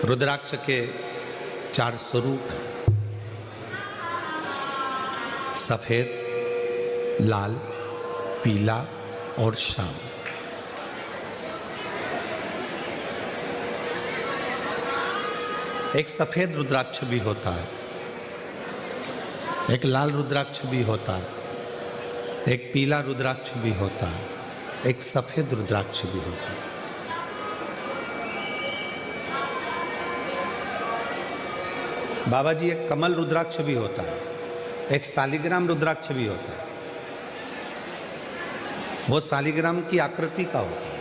रुद्राक्ष के 4 स्वरूप हैं, सफेद, लाल, पीला और श्याम। एक सफेद रुद्राक्ष भी होता है, एक लाल रुद्राक्ष भी होता है, एक पीला रुद्राक्ष भी होता है, एक सफेद रुद्राक्ष भी होता है। बाबा जी, एक कमल रुद्राक्ष भी होता है, एक शालिग्राम रुद्राक्ष भी होता है। वो शालिग्राम की आकृति का होता है।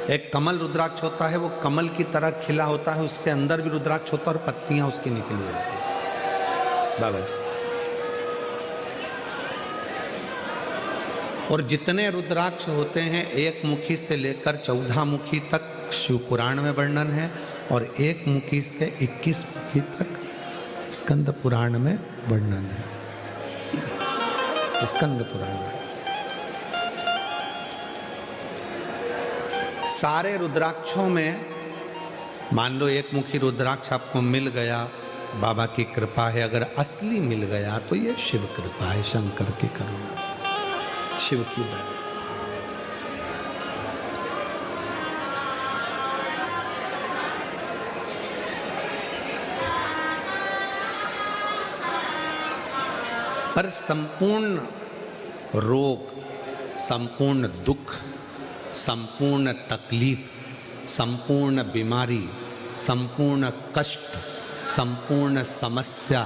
एक कमल रुद्राक्ष होता है, वो कमल की तरह खिला होता है, उसके अंदर भी रुद्राक्ष होता है और पत्तियां उसकी निकली होती है। बाबा जी, और जितने रुद्राक्ष होते हैं, एक मुखी से लेकर 14 मुखी तक शिव पुराण में वर्णन है, और एक मुखी से 21 मुखी तक स्कंद पुराण में वर्णन है। स्कंद पुराण में सारे रुद्राक्षों में, मान लो एक मुखी रुद्राक्ष आपको मिल गया, बाबा की कृपा है। अगर असली मिल गया तो ये शिव कृपा है, शंकर की करुणा, शिव की दया। पर संपूर्ण रोग, संपूर्ण दुख, संपूर्ण तकलीफ, संपूर्ण बीमारी, संपूर्ण कष्ट, संपूर्ण समस्या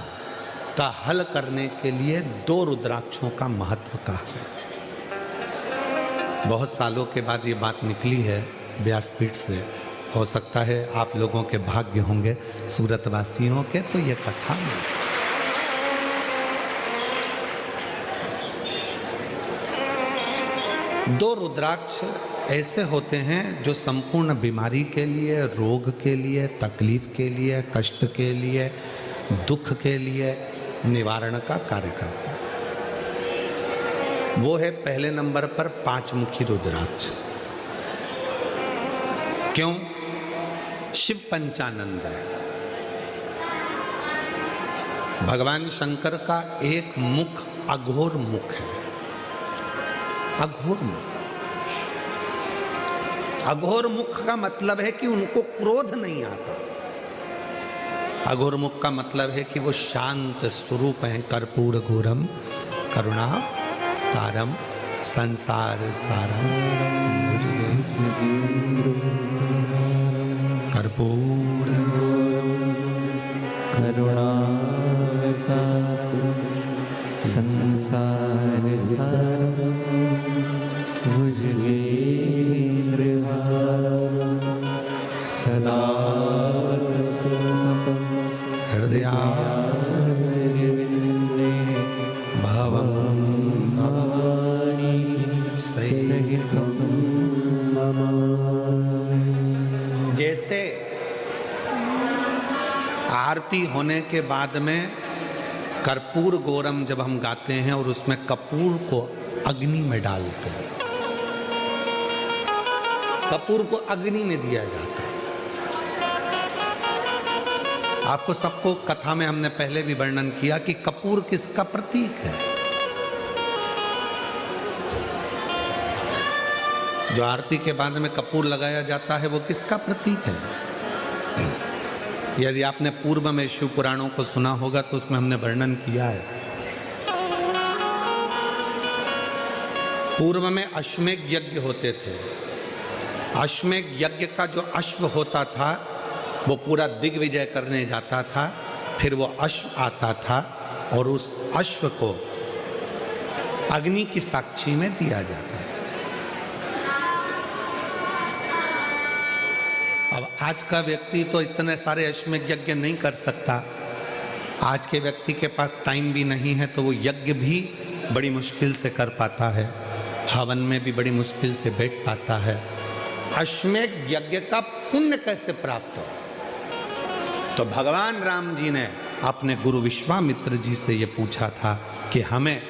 का हल करने के लिए 2 रुद्राक्षों का महत्व कहा है। बहुत सालों के बाद ये बात निकली है व्यासपीठ से। हो सकता है आप लोगों के भाग्य होंगे, सूरतवासियों के, तो ये कथा नहीं। 2 रुद्राक्ष ऐसे होते हैं जो संपूर्ण बीमारी के लिए, रोग के लिए, तकलीफ के लिए, कष्ट के लिए, दुख के लिए निवारण का कार्य करते हैं। वो है पहले नंबर पर 5 मुखी रुद्राक्ष। क्यों? शिव पंचानंद है। भगवान शंकर का एक मुख अघोर मुख है। अघोर मुख, अघोर मुख का मतलब है कि उनको क्रोध नहीं आता। अघोर मुख का मतलब है कि वो शांत स्वरूप हैं। कर्पूर घोरम करुणा तारम संसार सारम, कर्पूर करुणा तारम संसार सारम, सदा हृदया भवम सहितं। जैसे आरती होने के बाद में कर्पूर गौरम जब हम गाते हैं और उसमें कपूर को अग्नि में डालते हैं, कपूर को अग्नि में दिया जाता है। आपको सबको कथा में हमने पहले भी वर्णन किया कि कपूर किसका प्रतीक है। जो आरती के बाद में कपूर लगाया जाता है वो किसका प्रतीक है? यदि आपने पूर्व में शिव पुराणों को सुना होगा तो उसमें हमने वर्णन किया है। पूर्व में अश्वमेध यज्ञ होते थे। अश्वमेध यज्ञ का जो अश्व होता था वो पूरा दिग्विजय करने जाता था, फिर वो अश्व आता था और उस अश्व को अग्नि की साक्षी में दिया जाता था। अब आज का व्यक्ति तो इतने सारे अश्वमेध यज्ञ नहीं कर सकता। आज के व्यक्ति के पास टाइम भी नहीं है, तो वो यज्ञ भी बड़ी मुश्किल से कर पाता है, हवन में भी बड़ी मुश्किल से बैठ पाता है। अश्वमेध यज्ञ का पुण्य कैसे प्राप्त हो? तो भगवान राम जी ने अपने गुरु विश्वामित्र जी से ये पूछा था कि हमें,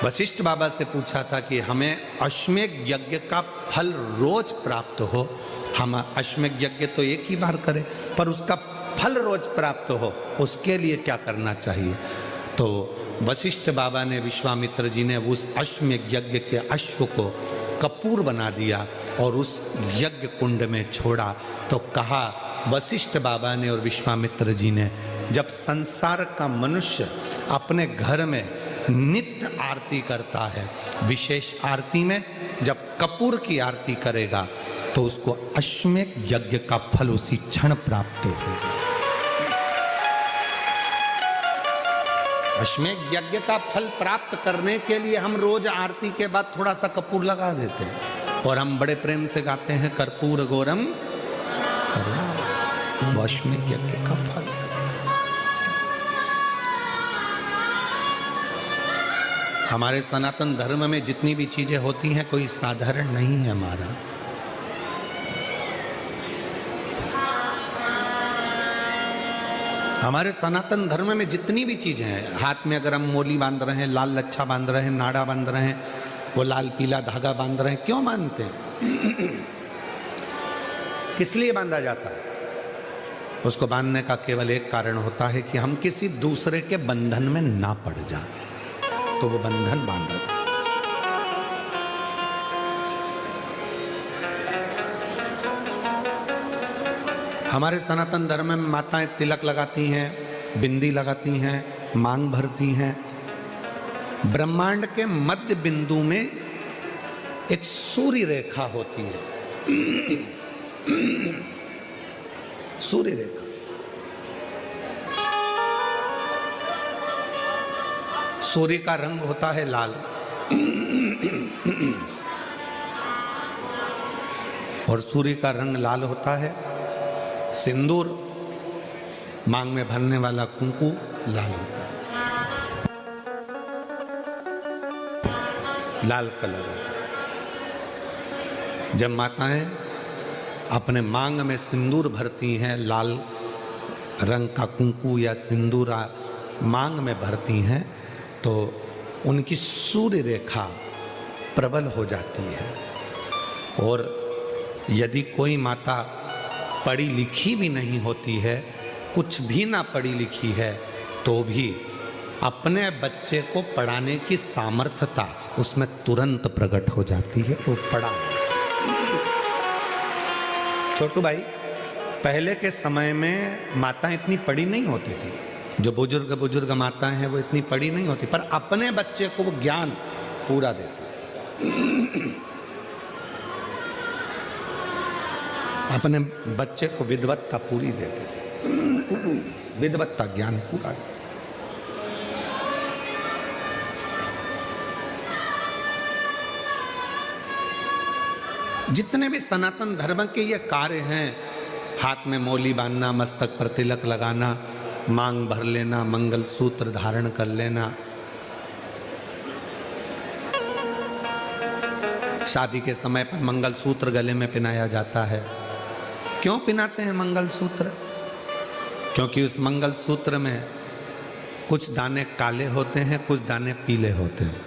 वशिष्ठ बाबा से पूछा था कि हमें अश्वमेध यज्ञ का फल रोज प्राप्त हो। हम अश्वमेध यज्ञ तो एक ही बार करें, पर उसका फल रोज प्राप्त हो, उसके लिए क्या करना चाहिए? तो वशिष्ठ बाबा ने, विश्वामित्र जी ने उस अश्वमेध यज्ञ के अश्व को कपूर बना दिया और उस यज्ञ कुंड में छोड़ा। तो कहा वशिष्ठ बाबा ने और विश्वामित्र जी ने, जब संसार का मनुष्य अपने घर में नित्य आरती करता है, विशेष आरती में जब कपूर की आरती करेगा तो उसको अश्वमेध यज्ञ का फल उसी क्षण प्राप्त होगा। अश्वमेध यज्ञ का फल प्राप्त करने के लिए हम रोज आरती के बाद थोड़ा सा कपूर लगा देते हैं और हम बड़े प्रेम से गाते हैं कर्पूर गौरम करुणा। वो अश्वमेध यज्ञ का फल। हमारे सनातन धर्म में जितनी भी चीजें होती हैं कोई साधारण नहीं है हमारा। हमारे सनातन धर्म में जितनी भी चीजें हैं, हाथ में अगर हम मोली बांध रहे हैं, लाल लच्छा बांध रहे हैं, नाड़ा बांध रहे हैं, वो लाल पीला धागा बांध रहे हैं, क्यों बांधते हैं? किस लिए बांधा जाता है? उसको बांधने का केवल एक कारण होता है कि हम किसी दूसरे के बंधन में ना पड़ जाएं, तो वो बंधन बांधा जाता है। हमारे सनातन धर्म में माताएं तिलक लगाती हैं, बिंदी लगाती हैं, मांग भरती हैं। ब्रह्मांड के मध्य बिंदु में एक सूर्य रेखा होती है। सूर्य रेखा सूर्य का रंग होता है लाल और सूर्य का रंग लाल होता है। सिंदूर, मांग में भरने वाला कुंकू लाल होता है, लाल कलर होता है। जब माताएं अपने मांग में सिंदूर भरती हैं, लाल रंग का कुंकू या सिंदूर मांग में भरती हैं, तो उनकी सूर्य रेखा प्रबल हो जाती है। और यदि कोई माता पढ़ी लिखी भी नहीं होती है, कुछ भी ना पढ़ी लिखी है, तो भी अपने बच्चे को पढ़ाने की सामर्थ्यता उसमें तुरंत प्रकट हो जाती है। वो पढ़ा। छोटू भाई, पहले के समय में माताएं इतनी पढ़ी नहीं होती थी। जो बुजुर्ग माताएं हैं वो इतनी पढ़ी नहीं होती, पर अपने बच्चे को वो ज्ञान पूरा देती। अपने बच्चे को विद्वत्ता पूरी देते थे, विद्वत्ता ज्ञान पूरा देते। जितने भी सनातन धर्म के ये कार्य हैं, हाथ में मोली बांधना, मस्तक पर तिलक लगाना, मांग भर लेना, मंगल सूत्र धारण कर लेना, शादी के समय पर मंगल सूत्र गले में पहनाया जाता है। क्यों पहनाते हैं मंगल सूत्र? क्योंकि उस मंगल सूत्र में कुछ दाने काले होते हैं, कुछ दाने पीले होते हैं।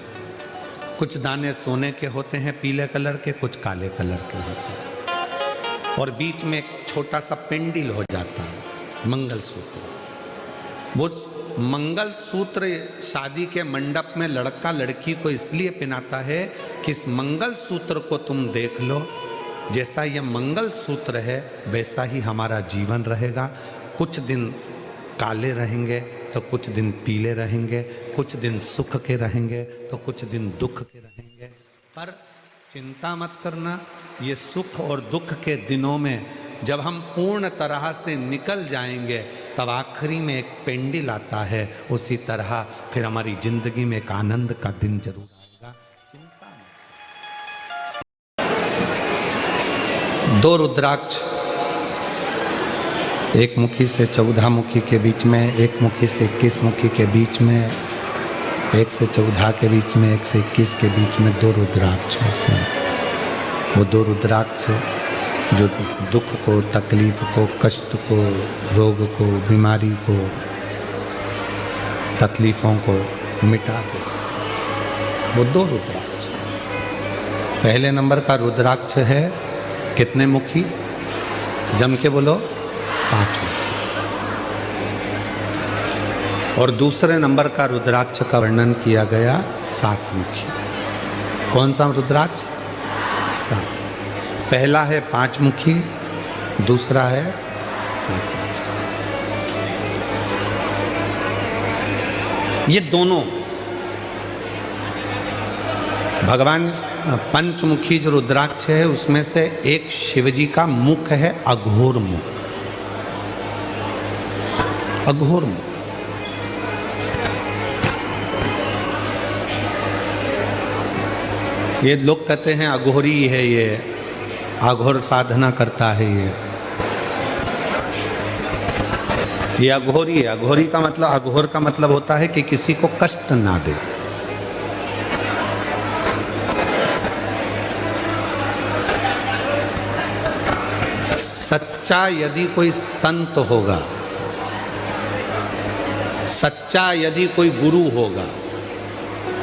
कुछ दाने सोने के होते हैं पीले कलर के, कुछ काले कलर के होते हैं, और बीच में एक छोटा सा पेंडिल हो जाता है, मंगल सूत्र। वो मंगल सूत्र शादी के मंडप में लड़का लड़की को इसलिए पहनाता है कि इस मंगल सूत्र को तुम देख लो, जैसा यह मंगल सूत्र है वैसा ही हमारा जीवन रहेगा। कुछ दिन काले रहेंगे तो कुछ दिन पीले रहेंगे, कुछ दिन सुख के रहेंगे तो कुछ दिन दुख के रहेंगे। पर चिंता मत करना, ये सुख और दुख के दिनों में जब हम पूर्ण तरह से निकल जाएंगे तब आखिरी में एक पेंडिल आता है, उसी तरह फिर हमारी जिंदगी में एक आनंद का दिन जरूर आएगा। चिंता मत। 2 रुद्राक्ष, एक मुखी से 14 मुखी के बीच में, एक मुखी से 21 मुखी के बीच में, 1 से 14 के बीच में, 1 से 21 के बीच में 2 रुद्राक्ष हैं। वो 2 रुद्राक्ष जो दुख को, तकलीफ को, कष्ट को, रोग को, बीमारी को, तकलीफों को मिटा दे, वो 2 रुद्राक्ष। पहले नंबर का रुद्राक्ष है कितने मुखी? जम के बोलो, 5 मुखी। और दूसरे नंबर का रुद्राक्ष का वर्णन किया गया 7 मुखी। कौन सा रुद्राक्ष? 7। पहला है 5 मुखी, दूसरा है 7 मुखी। ये दोनों भगवान पंचमुखी जो रुद्राक्ष है उसमें से एक शिवजी का मुख है अघोर मुख। अघोर मुख। ये लोग कहते हैं अघोरी है, ये अघोर साधना करता है, ये अघोरी है। अघोरी का मतलब, अघोर का मतलब होता है कि किसी को कष्ट ना दे। सच्चा यदि कोई संत होगा, सच्चा यदि कोई गुरु होगा,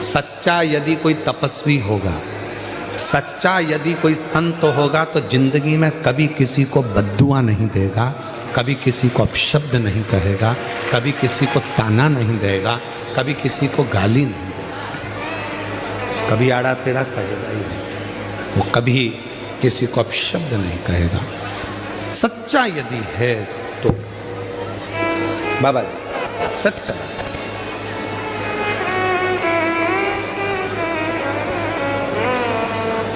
सच्चा यदि कोई तपस्वी होगा, सच्चा यदि कोई संत होगा तो जिंदगी में कभी किसी को बद्दुआ नहीं देगा, कभी किसी को अपशब्द नहीं कहेगा, कभी किसी को ताना नहीं देगा, कभी किसी को गाली नहीं देगा, कभी आड़ा तेरा कहेगा ही नहीं, वो कभी किसी को अपशब्द नहीं कहेगा। सच्चा यदि है तो बाबा जी सच्चा।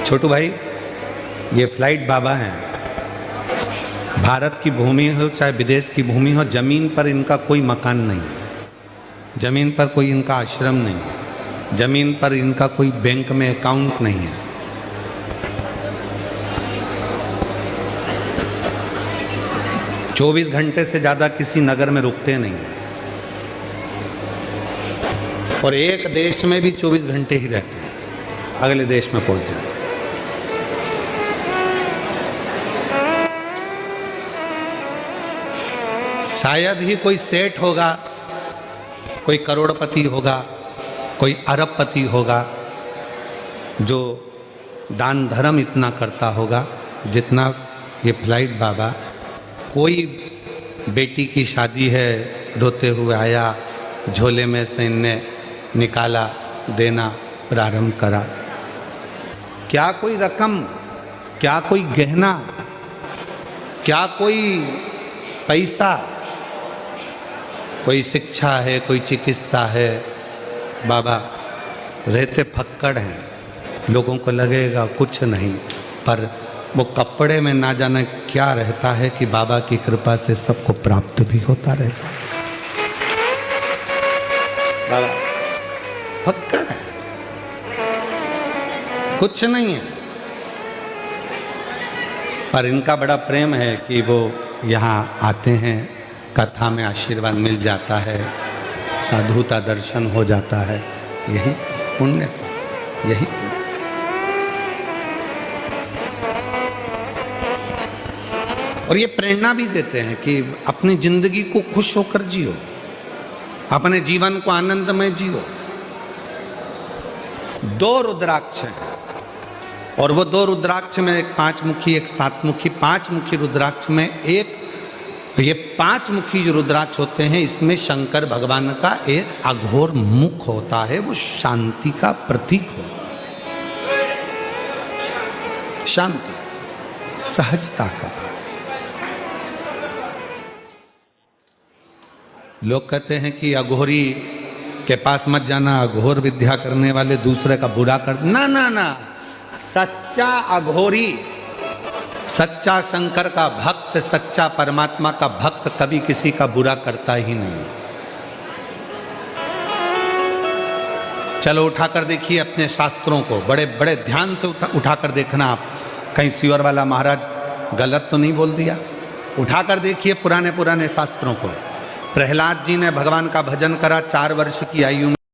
छोटू भाई, ये फ्लाइट बाबा हैं। भारत की भूमि हो चाहे विदेश की भूमि हो, जमीन पर इनका कोई मकान नहीं है, जमीन पर कोई इनका आश्रम नहीं है, जमीन पर इनका कोई बैंक में अकाउंट नहीं है। चौबीस घंटे से ज्यादा किसी नगर में रुकते नहीं, और एक देश में भी 24 घंटे ही रहते हैं, अगले देश में पहुंच जाते हैं। शायद ही कोई सेठ होगा, कोई करोड़पति होगा, कोई अरबपति होगा जो दान धर्म इतना करता होगा जितना ये फ्लाइट बाबा। कोई बेटी की शादी है, रोते हुए आया, झोले में से इनने निकाला, देना प्रारंभ करा। क्या कोई रकम, क्या कोई गहना, क्या कोई पैसा, कोई शिक्षा है, कोई चिकित्सा है, बाबा रहते फक्कड़ हैं। लोगों को लगेगा कुछ नहीं, पर वो कपड़े में ना जाने क्या रहता है कि बाबा की कृपा से सबको प्राप्त भी होता रहता है। बाबा फक्कड़ है, कुछ नहीं है, पर इनका बड़ा प्रेम है कि वो यहाँ आते हैं, कथा में आशीर्वाद मिल जाता है, साधुता दर्शन हो जाता है। यही पुण्यता, यही पुण्य। और ये प्रेरणा भी देते हैं कि अपनी जिंदगी को खुश होकर जियो, अपने जीवन को आनंदमय जियो। 2 रुद्राक्ष हैं, और वो 2 रुद्राक्ष में एक 5 मुखी, एक 7 मुखी। 5 मुखी रुद्राक्ष में एक, ये 5 मुखी जो रुद्राक्ष होते हैं, इसमें शंकर भगवान का एक अघोर मुख होता है, वो शांति का प्रतीक होता है, शांति, सहजता का। लोग कहते हैं कि अघोरी के पास मत जाना, अघोर विद्या करने वाले दूसरे का बुरा कर, ना ना ना। सच्चा अघोरी, सच्चा शंकर का भक्त, सच्चा परमात्मा का भक्त कभी किसी का बुरा करता ही नहीं। चलो उठाकर देखिए अपने शास्त्रों को, बड़े बड़े ध्यान से उठाकर देखना आप, कहीं सिवर वाला महाराज गलत तो नहीं बोल दिया। उठाकर देखिए पुराने पुराने शास्त्रों को। प्रहलाद जी ने भगवान का भजन करा 4 वर्ष की आयु में।